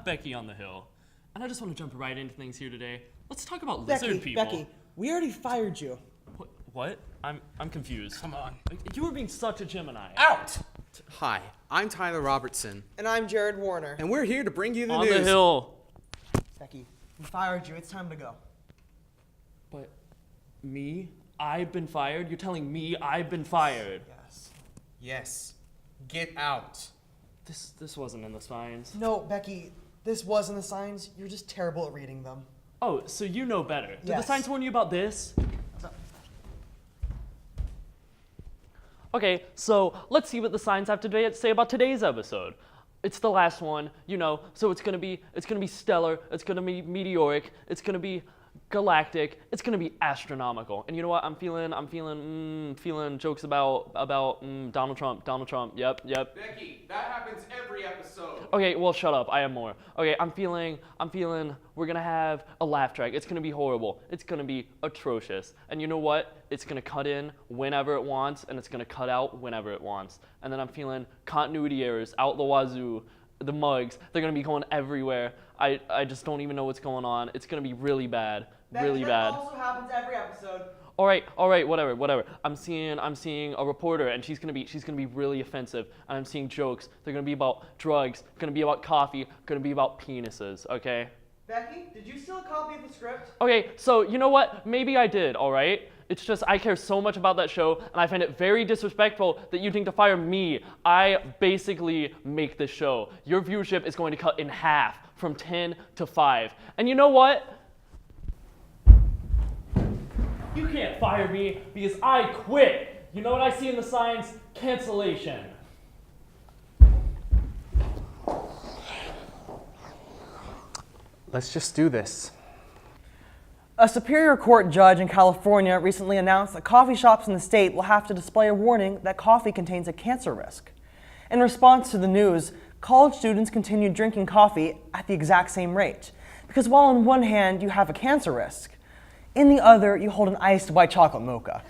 Becky on the hill, and I just want to jump right into things here today. Let's talk about lizard people. Becky, we already fired you. What? I'm confused. Come on. You were being such a Gemini. Out! Hi, I'm Tyler Robertson, And I'm Jared Warner. and we're here to bring you the On news. the hill. Becky, we fired you. It's time to go. But me? I've been fired? You're telling me I've been fired? Yes. Yes, get out. This wasn't in the signs. No, Becky, this was in the signs. You're just terrible at reading them. Oh, so you know better. Did the Yes. signs warn you about this? Okay, so let's see what the signs have to say about today's episode. It's the last one, so it's gonna be stellar, it's gonna be meteoric, it's gonna be galactic, it's gonna be astronomical. And you know what? I'm feeling jokes about Donald Trump. Yep. Becky, that happens every episode. Okay, well, shut up. I have more. Okay, I'm feeling we're gonna have a laugh track. It's gonna be horrible. It's gonna be atrocious. And you know what? It's gonna cut in whenever it wants, and it's gonna cut out whenever it wants. And then I'm feeling continuity errors out the wazoo. The mugs, they're gonna be going everywhere. I just don't even know what's going on. It's gonna be really bad. Really bad. That also happens every episode. All right, whatever. I'm seeing a reporter, and she's gonna be really offensive. And I'm seeing jokes. They're gonna be about drugs. Gonna be about coffee. Gonna be about penises. Okay. Becky, did you steal a copy of the script? Okay. So you know what? Maybe I did. All right. It's just I care so much about that show, and I find it very disrespectful that you think to fire me. I basically make this show. Your viewership is going to cut in half, from 10 to 5. And you know what? You can't fire me because I quit. You know what I see in the signs? Cancellation. Let's just do this. A Superior Court judge in California recently announced that coffee shops in the state will have to display a warning that coffee contains a cancer risk. In response to the news, college students continued drinking coffee at the exact same rate. Because while on one hand you have a cancer risk, in the other you hold an iced white chocolate mocha.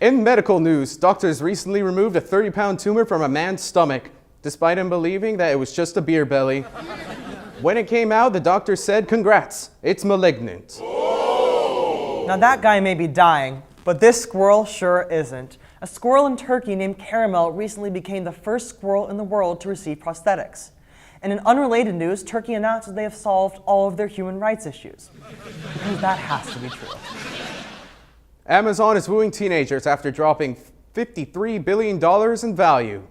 In medical news, doctors recently removed a 30-pound tumor from a man's stomach, despite him believing that it was just a beer belly. When it came out, the doctor said, "Congrats, it's malignant." Now that guy may be dying, but this squirrel sure isn't. A squirrel in Turkey named Caramel recently became the first squirrel in the world to receive prosthetics. And in unrelated news, Turkey announced that they have solved all of their human rights issues. Because that has to be true. Amazon is wooing teenagers after dropping $53 billion in value.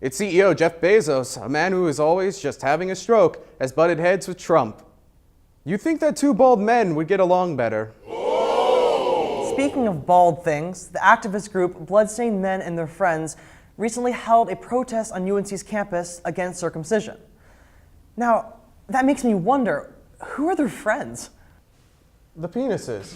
Its CEO, Jeff Bezos, a man who is always just having a stroke, has butted heads with Trump. You'd think that two bald men would get along better. Speaking of bald things, the activist group Bloodstained Men and Their Friends recently held a protest on UNC's campus against circumcision. Now, that makes me wonder, who are their friends? The penises.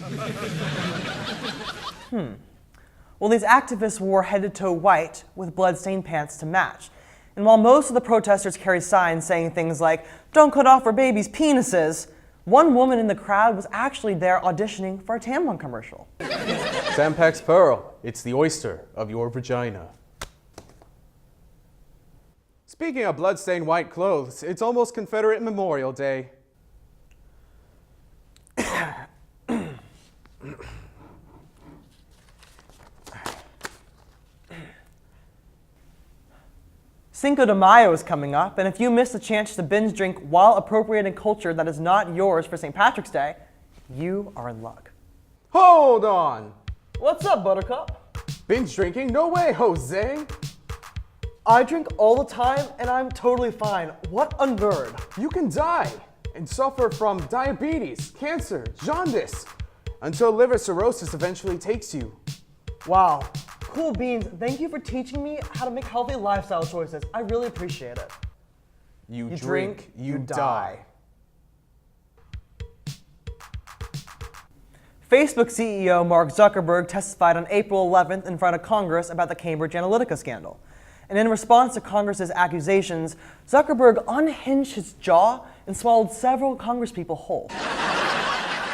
Well, these activists wore head-to-toe white with blood-stained pants to match. And while most of the protesters carried signs saying things like, "Don't cut off our babies' penises," one woman in the crowd was actually there auditioning for a tampon commercial. Tampax Pearl, it's the oyster of your vagina. Speaking of bloodstained white clothes, it's almost Confederate Memorial Day. Cinco de Mayo is coming up, and if you miss the chance to binge drink while appropriating culture that is not yours for St. Patrick's Day, you are in luck. Hold on! What's up, Buttercup? Binge drinking? No way, Jose! I drink all the time, and I'm totally fine. What a nerd. You can die and suffer from diabetes, cancer, jaundice, until liver cirrhosis eventually takes you. Wow. Cool beans, thank you for teaching me how to make healthy lifestyle choices. I really appreciate it. You drink, you die. Facebook CEO Mark Zuckerberg testified on April 11th in front of Congress about the Cambridge Analytica scandal. And in response to Congress's accusations, Zuckerberg unhinged his jaw and swallowed several congresspeople whole.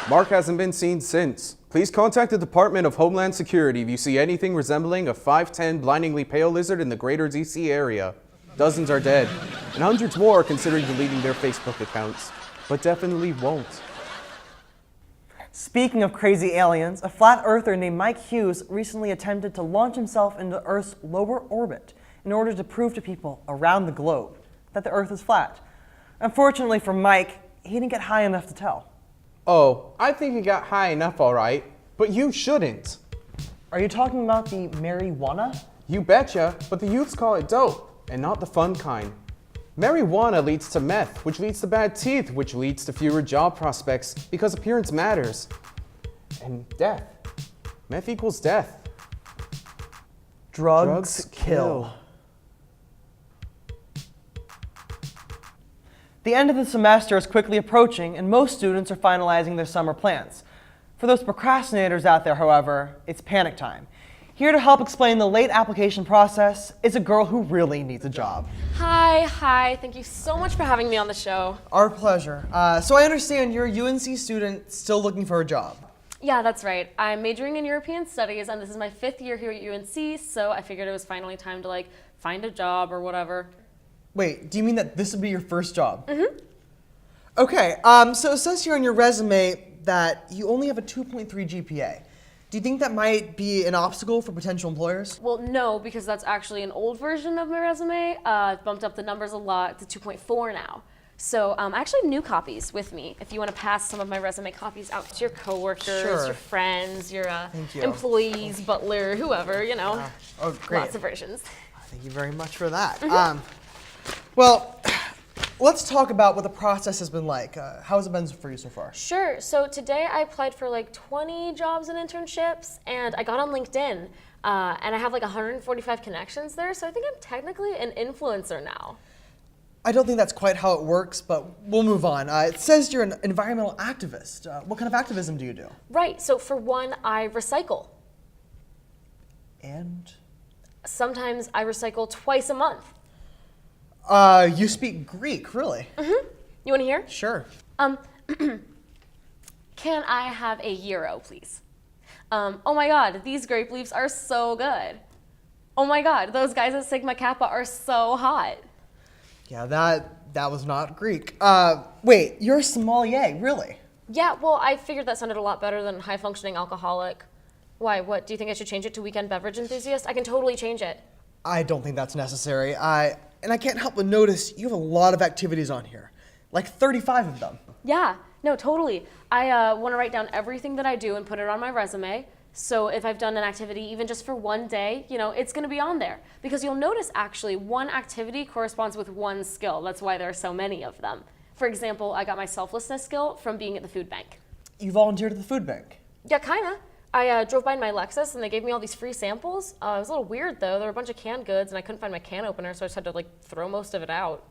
Mark hasn't been seen since. Please contact the Department of Homeland Security if you see anything resembling a 5'10" blindingly pale lizard in the greater DC area. Dozens are dead, and hundreds more are considering deleting their Facebook accounts, but definitely won't. Speaking of crazy aliens, a flat earther named Mike Hughes recently attempted to launch himself into Earth's lower orbit in order to prove to people around the globe that the Earth is flat. Unfortunately for Mike, he didn't get high enough to tell. Oh, I think he got high enough, all right, but you shouldn't. Are you talking about the marijuana? You betcha, but the youths call it dope, and not the fun kind. Marijuana leads to meth, which leads to bad teeth, which leads to fewer job prospects, because appearance matters. And death. Meth equals death. Drugs kill. The end of the semester is quickly approaching, and most students are finalizing their summer plans. For those procrastinators out there, however, it's panic time. Here to help explain the late application process is a girl who really needs a job. Hi. Thank you so much for having me on the show. Our pleasure. So I understand you're a UNC student still looking for a job. Yeah, that's right. I'm majoring in European Studies, and this is my 5th year here at UNC, so I figured it was finally time to, find a job or whatever. Wait, do you mean that this would be your first job? Mm-hmm. Okay, so it says here on your resume that you only have a 2.3 GPA. Do you think that might be an obstacle for potential employers? Well, no, because that's actually an old version of my resume. I've bumped up the numbers a lot to 2.4 now. So I actually have new copies with me if you want to pass some of my resume copies out to your coworkers, Sure. your friends, your Thank you. employees, butler, whoever, Oh, great. Lots of versions. Thank you very much for that. Well, let's talk about what the process has been like. How has it been for you so far? Sure. So today I applied for 20 jobs and internships, and I got on LinkedIn, and I have 145 connections there. So I think I'm technically an influencer now. I don't think that's quite how it works, but we'll move on. It says you're an environmental activist. What kind of activism do you do? Right. So for one, I recycle. And? Sometimes I recycle twice a month. You speak Greek, really? Mm-hmm. You want to hear? Sure. Can I have a euro, please? Oh my God, these grape leaves are so good. Oh my God, those guys at Sigma Kappa are so hot. Yeah, that was not Greek. Wait, you're a sommelier, really? Yeah, well, I figured that sounded a lot better than high-functioning alcoholic. Why, what, do you think I should change it to weekend beverage enthusiast? I can totally change it. I don't think that's necessary. And I can't help but notice you have a lot of activities on here, 35 of them. Yeah, no, totally. I want to write down everything that I do and put it on my resume. So if I've done an activity, even just for one day, it's going to be on there. Because you'll notice, actually, one activity corresponds with one skill. That's why there are so many of them. For example, I got my selflessness skill from being at the food bank. You volunteered at the food bank? Yeah, kinda. I drove by in my Lexus and they gave me all these free samples. It was a little weird though. There were a bunch of canned goods and I couldn't find my can opener, so I just had to throw most of it out.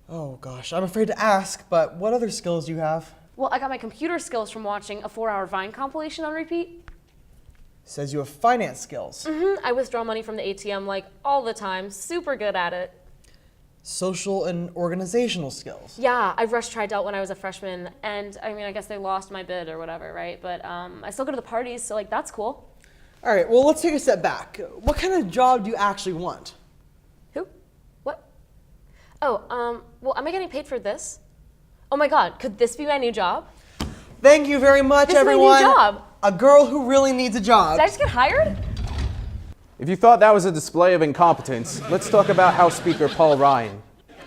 Oh gosh, I'm afraid to ask, but what other skills do you have? Well, I got my computer skills from watching a 4-hour Vine compilation on repeat. Says you have finance skills. I withdraw money from the ATM all the time. Super good at it. Social and organizational skills. Yeah, I rush tried out when I was a freshman, and I guess they lost my bid or whatever, right? But I still go to the parties, so that's cool. All right, well, let's take a step back. What kind of job do you actually want? Who? What? Oh, well, am I getting paid for this? Oh my God, could this be my new job? Thank you very much, This is my new everyone. job. A girl who really needs a job. Did I just get hired? If you thought that was a display of incompetence, let's talk about House Speaker Paul Ryan.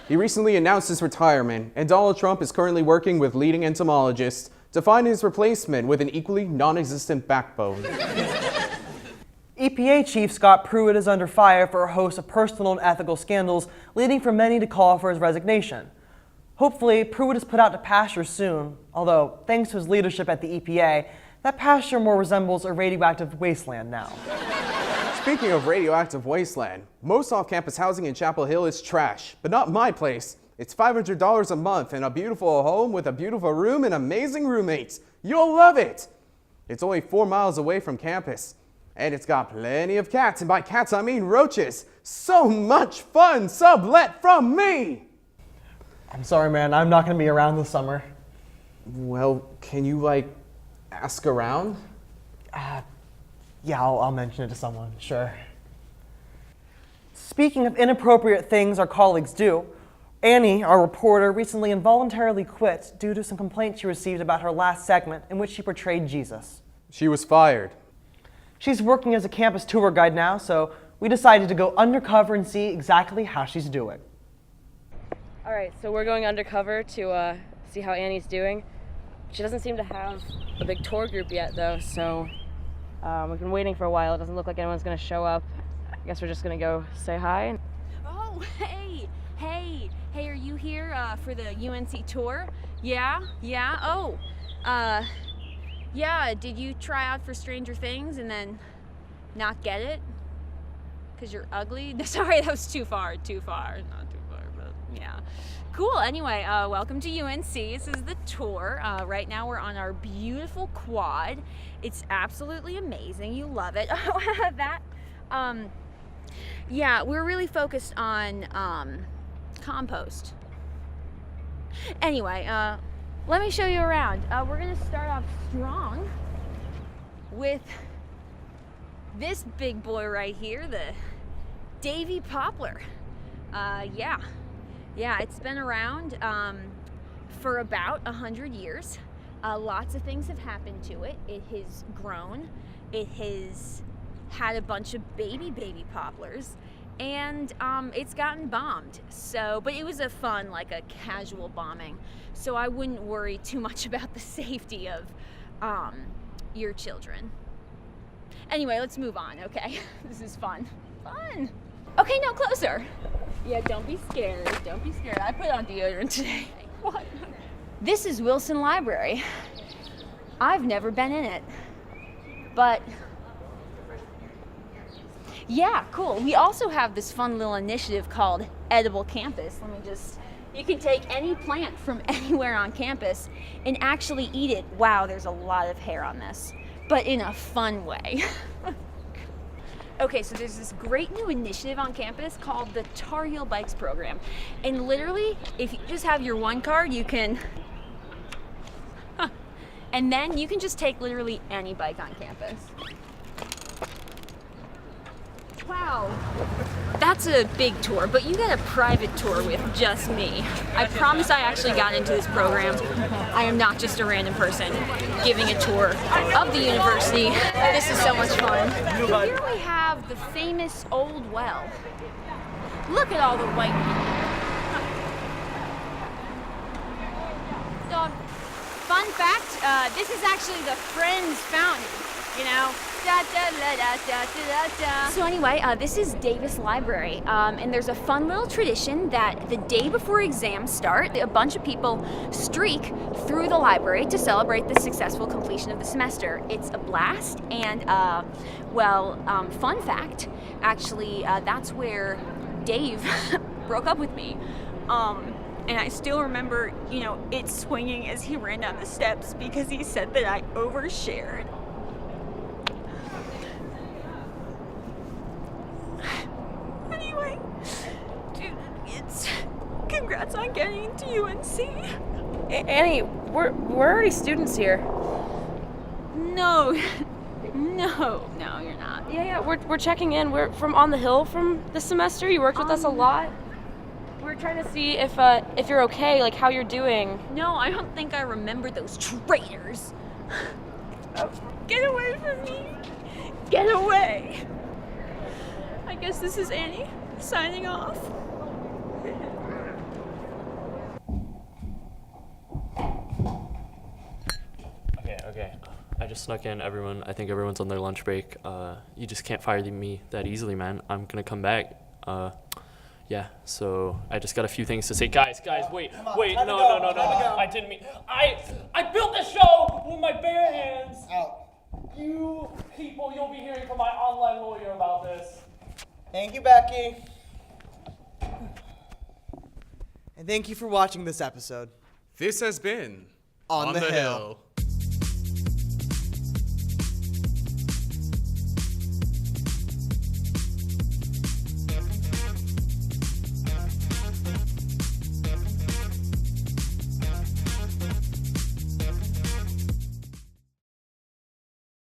He recently announced his retirement, and Donald Trump is currently working with leading entomologists to find his replacement with an equally non-existent backbone. EPA Chief Scott Pruitt is under fire for a host of personal and ethical scandals, leading for many to call for his resignation. Hopefully, Pruitt is put out to pasture soon, although, thanks to his leadership at the EPA, that pasture more resembles a radioactive wasteland now. Speaking of radioactive wasteland, most off-campus housing in Chapel Hill is trash, but not my place. It's $500 a month and a beautiful home with a beautiful room and amazing roommates. You'll love it! It's only 4 miles away from campus, and it's got plenty of cats, and by cats I mean roaches. So much fun! Sublet from me! I'm sorry, man, I'm not going to be around this summer. Well, can you, ask around? Yeah, I'll mention it to someone, sure. Speaking of inappropriate things our colleagues do, Annie, our reporter, recently involuntarily quit due to some complaints she received about her last segment in which she portrayed Jesus. She was fired. She's working as a campus tour guide now, so we decided to go undercover and see exactly how she's doing. All right, so we're going undercover to see how Annie's doing. She doesn't seem to have a big tour group yet, though, so we've been waiting for a while. It doesn't look like anyone's going to show up. I guess we're just going to go say hi. Oh, hey, are you here for the UNC tour? Yeah, oh, yeah, did you try out for Stranger Things and then not get it? Because you're ugly? Sorry, that was too far, not too far, but yeah. Cool, anyway, welcome to UNC. This is the tour. Right now we're on our beautiful quad. It's absolutely amazing, you love it. Yeah, we're really focused on compost. Anyway, let me show you around. We're gonna start off strong with this big boy right here, the Davy Poplar. Yeah, it's been around for about 100 years. Lots of things have happened to it. It has grown. It has had a bunch of baby poplars, and it's gotten bombed. So, but it was a fun, like a casual bombing. So I wouldn't worry too much about the safety of your children. Anyway, let's move on, okay? This is fun. Okay, no, closer. Yeah, don't be scared. I put on deodorant today. What? This is Wilson Library. I've never been in it, but yeah, cool. We also have this fun little initiative called Edible Campus. You can take any plant from anywhere on campus and actually eat it. Wow, there's a lot of hair on this, but in a fun way. Okay, so there's this great new initiative on campus called the Tar Heel Bikes program. And literally, if you just have your one card, you can, and then you can just take literally any bike on campus. Wow, that's a big tour, but you get a private tour with just me. I promise I actually got into this program. I am not just a random person giving a tour of the university. This is so much fun. Here we have the famous old well. Look at all the white dog. Fun fact, this is actually the Friends fountain, you know? So anyway, this is Davis Library, and there's a fun little tradition that the day before exams start, a bunch of people streak through the library to celebrate the successful completion of the semester. It's a blast, and fun fact, actually, that's where Dave broke up with me. And I still remember, it swinging as he ran down the steps because he said that I overshared. Anyway, dude, congrats on getting into UNC. Annie, we're already students here. No, you're not. Yeah, we're checking in. We're from On the Hill from this semester. You worked with us a lot. We're trying to see if you're okay, like how you're doing. No, I don't think I remember those traitors. Oh, get away from me. Get away. I guess this is Annie signing off. Okay. I just snuck in everyone. I think everyone's on their lunch break. You just can't fire me that easily, man. I'm gonna come back. Yeah, so I just got a few things to say. Guys, wait, no. I didn't mean, I built this show with my bare hands. Out. You people, you'll be hearing from my online lawyer about this. Thank you, Becky. And thank you for watching this episode. This has been On the Hill.